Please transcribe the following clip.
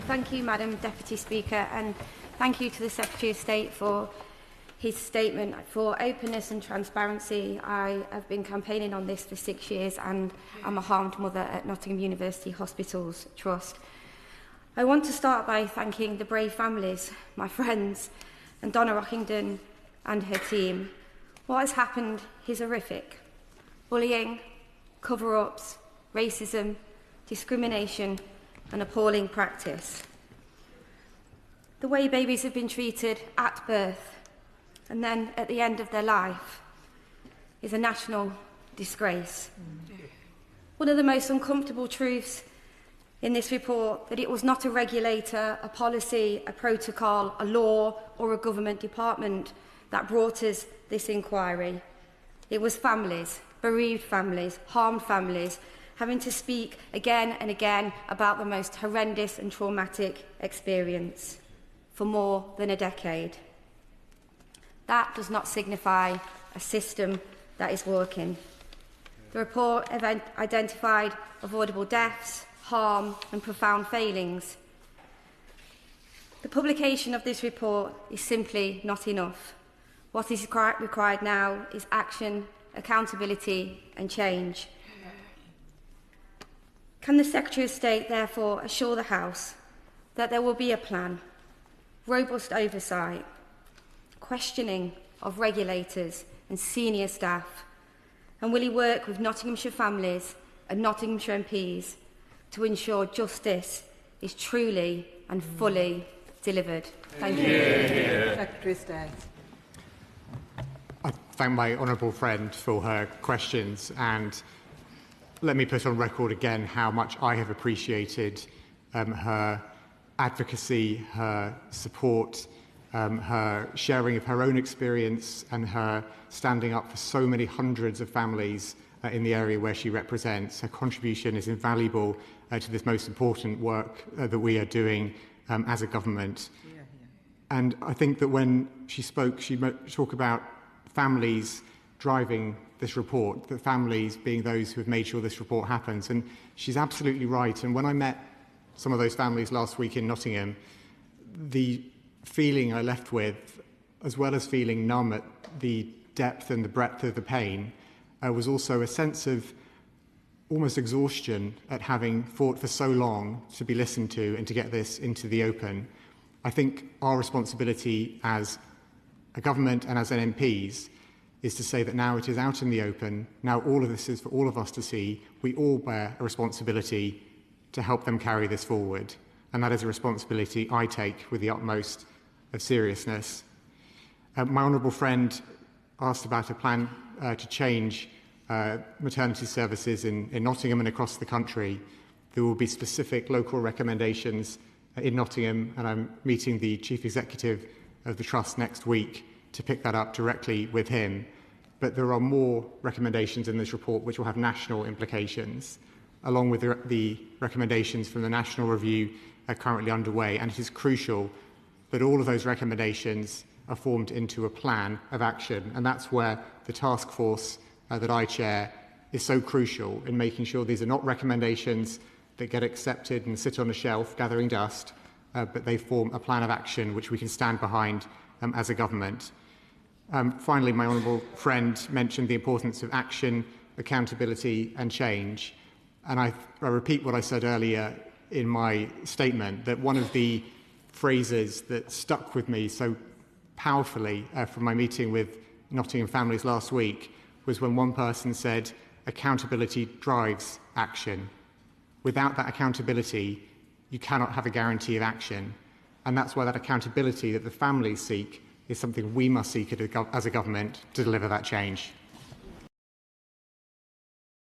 Thank you, Madam Deputy Speaker, and thank you to the Secretary of State for his statement. For openness and transparency, I have been campaigning on this for 6 years, and I'm a harmed mother at Nottingham University Hospitals Trust. I want to start by thanking the brave families, my friends, and Donna Ockenden and her team. What has happened is horrific. Bullying, cover-ups, racism, discrimination, and appalling practice. The way babies have been treated at birth and then at the end of their life is a national disgrace. One of the most uncomfortable truths in this report that it was not a regulator, a policy, a protocol, a law or a government department that brought us this inquiry. It was families, bereaved families, harmed families, having to speak again and again about the most horrendous and traumatic experience for more than a decade. That does not signify a system that is working. The report identified avoidable deaths, harm and profound failings. The publication of this report is simply not enough. What is required now is action, accountability and change. Can the Secretary of State therefore assure the House that there will be a plan, robust oversight, questioning of regulators and senior staff, and will he work with Nottinghamshire families and Nottinghamshire MPs to ensure justice is truly and fully delivered? Thank you. Secretary of State. I thank my honourable friend for her questions, and let me put on record again how much I have appreciated her advocacy, her support, her sharing of her own experience and her standing up for so many hundreds of families in the area where she represents. Her contribution is invaluable to this most important work that we are doing as a government. And I think that when she spoke, she talked about families driving this report, that families being those who have made sure this report happens. And she's absolutely right. And when I met some of those families last week in Nottingham, the feeling I left with, as well as feeling numb at the depth and the breadth of the pain, was also a sense of almost exhaustion at having fought for so long to be listened to and to get this into the open. I think our responsibility as a government and as an MPs is to say that now it is out in the open, now all of this is for all of us to see. We all bear a responsibility to help them carry this forward, and that is a responsibility I take with the utmost of seriousness. My honourable friend asked about a plan to change maternity services in Nottingham and across the country. There will be specific local recommendations in Nottingham, and I'm meeting the Chief Executive of the Trust next week to pick that up directly with him. But there are more recommendations in this report which will have national implications, along with the recommendations from the national review currently underway. And it is crucial that all of those recommendations are formed into a plan of action. And that's where the task force that I chair is so crucial in making sure these are not recommendations that get accepted and sit on a shelf gathering dust, but they form a plan of action which we can stand behind as a government. Finally, my honourable friend mentioned the importance of action, accountability and change. And I repeat what I said earlier in my statement, that one of the phrases that stuck with me so powerfully from my meeting with Nottingham families last week was when one person said, accountability drives action. Without that accountability, you cannot have a guarantee of action. And that's why that accountability that the families seek is something we must seek as a government to deliver that change.